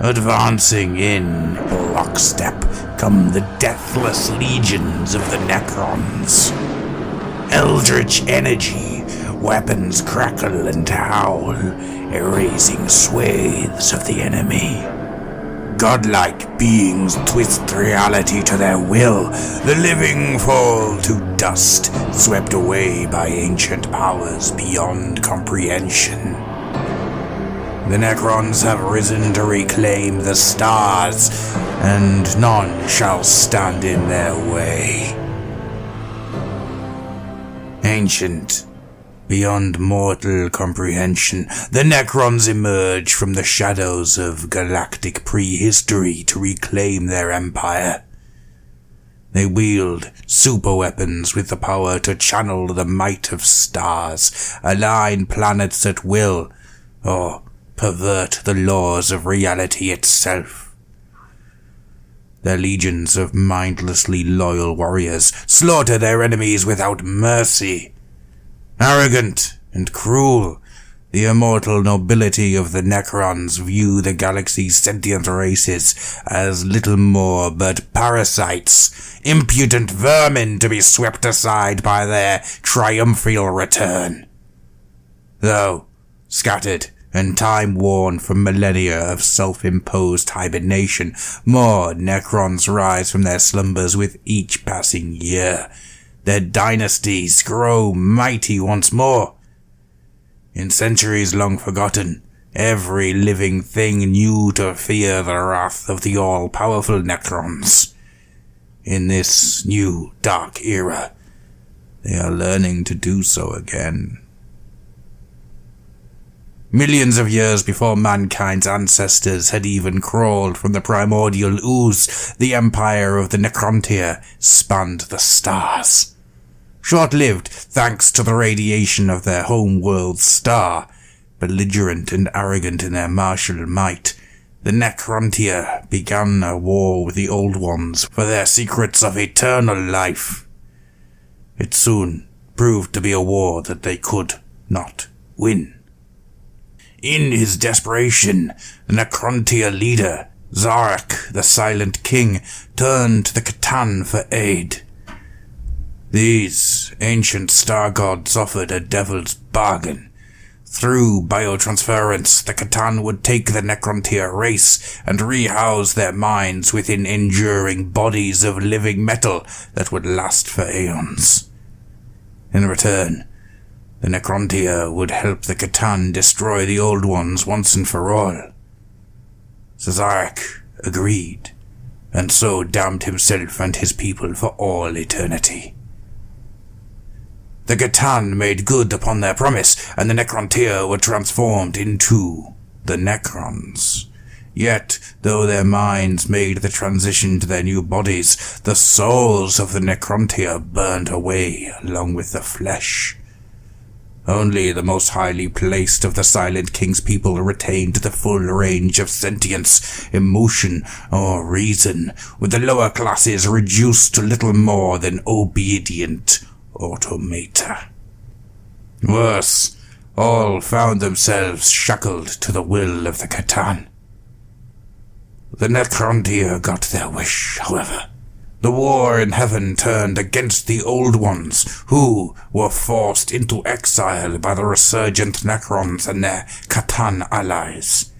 Advancing in lockstep come the deathless legions of the Necrons. Eldritch energy, weapons crackle and howl, erasing swathes of the enemy. Godlike beings twist reality to their will. The living fall to dust, swept away by ancient powers beyond comprehension. The Necrons have risen to reclaim the stars, and none shall stand in their way. Ancient, beyond mortal comprehension, the Necrons emerge from the shadows of galactic prehistory to reclaim their empire. They wield superweapons with the power to channel the might of stars, align planets at will, or pervert the laws of reality itself. Their legions of mindlessly loyal warriors slaughter their enemies without mercy. Arrogant and cruel, the immortal nobility of the Necrons view the galaxy's sentient races as little more but parasites, impudent vermin to be swept aside by their triumphal return. Though scattered and time-worn from millennia of self-imposed hibernation, more Necrons rise from their slumbers with each passing year. Their dynasties grow mighty once more. In centuries long forgotten, every living thing knew to fear the wrath of the all-powerful Necrons. In this new dark era, they are learning to do so again. Millions of years before mankind's ancestors had even crawled from the primordial ooze, the empire of the Necrontyr spanned the stars. Short-lived thanks to the radiation of their home-world star, belligerent and arrogant in their martial might, the Necrontyr began a war with the Old Ones for their secrets of eternal life. It soon proved to be a war that they could not win. In his desperation, the Necrontyr leader, Zarek, the Silent King, turned to the Catan for aid. These ancient star gods offered a devil's bargain. Through biotransference, the Catan would take the Necrontyr race and rehouse their minds within enduring bodies of living metal that would last for aeons. In return, the Necrontyr would help the Catan destroy the Old Ones once and for all. Zarek agreed, and so damned himself and his people for all eternity. The Catan made good upon their promise, and the Necrontyr were transformed into the Necrons. Yet, though their minds made the transition to their new bodies, the souls of the Necrontyr burned away along with the flesh. Only the most highly placed of the Silent King's people retained the full range of sentience, emotion, or reason, with the lower classes reduced to little more than obedient automata. Worse, all found themselves shackled to the will of the Catan. The Necrontyr got their wish, however. The war in heaven turned against the Old Ones, who were forced into exile by the resurgent Necrons and their Catan allies.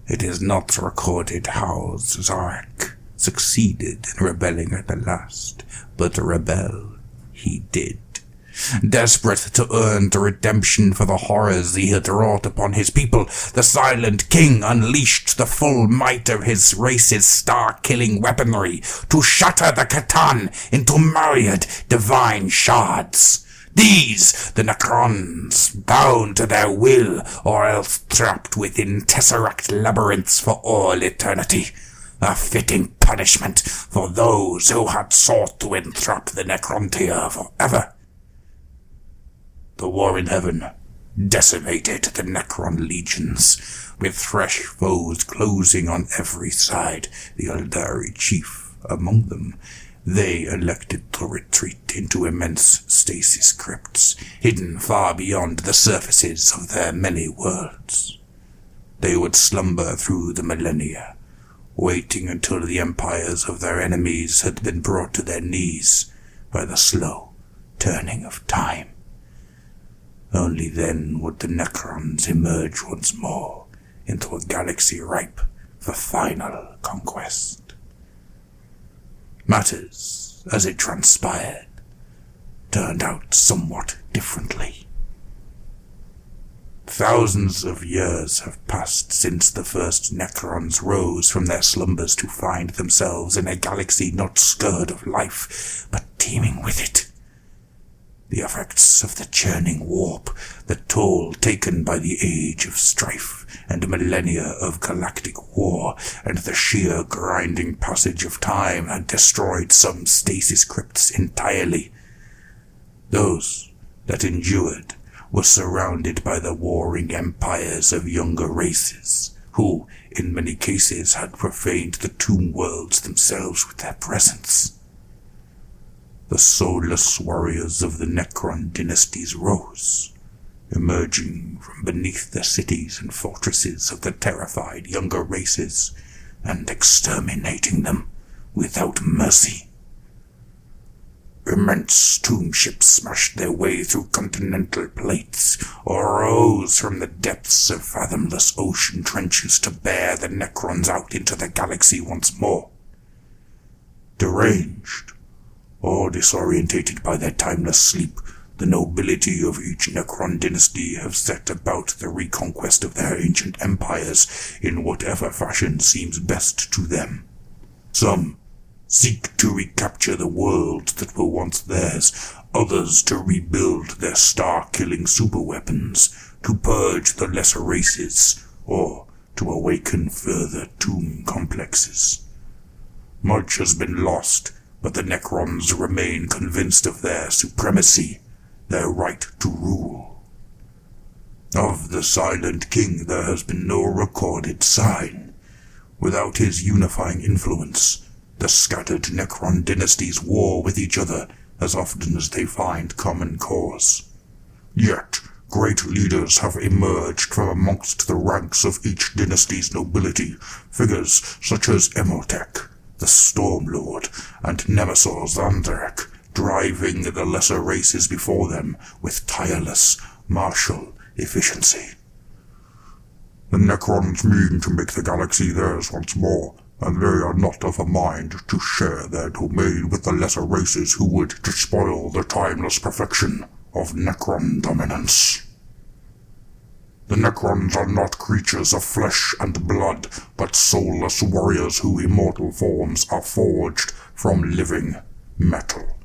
It is not recorded how Zarek succeeded in rebelling at the last, but rebel he did. Desperate to earn the redemption for the horrors he had wrought upon his people, the Silent King unleashed the full might of his race's star-killing weaponry to shatter the Catan into myriad divine shards. These, the Necrons, bound to their will, or else trapped within tesseract labyrinths for all eternity. A fitting punishment for those who had sought to entrap the Necrontyr forever. The war in heaven decimated the Necron legions, with fresh foes closing on every side, the Eldari chief among them. They elected to retreat into immense stasis crypts, hidden far beyond the surfaces of their many worlds. They would slumber through the millennia, waiting until the empires of their enemies had been brought to their knees by the slow turning of time. Only then would the Necrons emerge once more into a galaxy ripe for final conquest. Matters, as it transpired, turned out somewhat differently. Thousands of years have passed since the first Necrons rose from their slumbers to find themselves in a galaxy not scared of life, but teeming with it. The effects of the churning warp, the toll taken by the age of strife and millennia of galactic war, and the sheer grinding passage of time had destroyed some stasis crypts entirely. Those that endured were surrounded by the warring empires of younger races, who, in many cases, had profaned the tomb worlds themselves with their presence. The soulless warriors of the Necron dynasties rose, emerging from beneath the cities and fortresses of the terrified younger races, and exterminating them without mercy. Immense tomb ships smashed their way through continental plates, or rose from the depths of fathomless ocean trenches to bear the Necrons out into the galaxy once more. Deranged, or disorientated by their timeless sleep, the nobility of each Necron dynasty have set about the reconquest of their ancient empires in whatever fashion seems best to them. Some seek to recapture the worlds that were once theirs, others to rebuild their star-killing superweapons, to purge the lesser races, or to awaken further tomb complexes. Much has been lost, but the Necrons remain convinced of their supremacy, their right to rule. Of the Silent King there has been no recorded sign. Without his unifying influence, the scattered Necron dynasties war with each other as often as they find common cause. Yet, great leaders have emerged from amongst the ranks of each dynasty's nobility, figures such as Emotech, the Stormlord, and Nemesor Zandarak, driving the lesser races before them with tireless, martial efficiency. The Necrons mean to make the galaxy theirs once more, and they are not of a mind to share their domain with the lesser races who would despoil the timeless perfection of Necron dominance. The Necrons are not creatures of flesh and blood, but soulless warriors whose immortal forms are forged from living metal.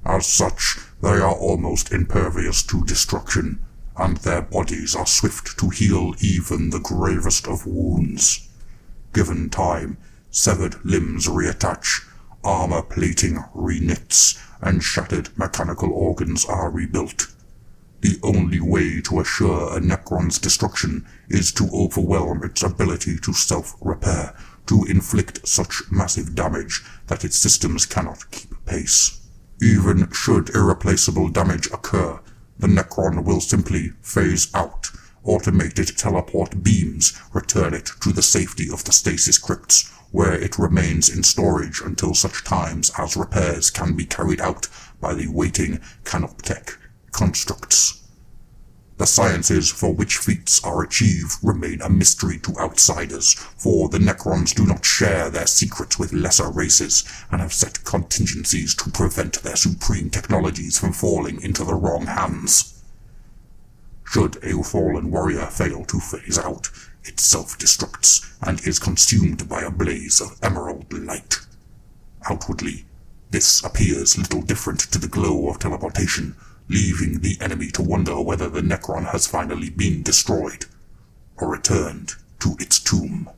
As such, they are almost impervious to destruction, and their bodies are swift to heal even the gravest of wounds. Given time, severed limbs reattach, armor plating reknits, and shattered mechanical organs are rebuilt. The only way to assure a Necron's destruction is to overwhelm its ability to self-repair, to inflict such massive damage that its systems cannot keep pace. Even should irreplaceable damage occur, the Necron will simply phase out. Automated teleport beams return it to the safety of the stasis crypts, where it remains in storage until such times as repairs can be carried out by the waiting Canoptech constructs. The sciences for which feats are achieved remain a mystery to outsiders, for the Necrons do not share their secrets with lesser races, and have set contingencies to prevent their supreme technologies from falling into the wrong hands. Should a fallen warrior fail to phase out, it self-destructs and is consumed by a blaze of emerald light. Outwardly, this appears little different to the glow of teleportation, leaving the enemy to wonder whether the Necron has finally been destroyed, or returned to its tomb.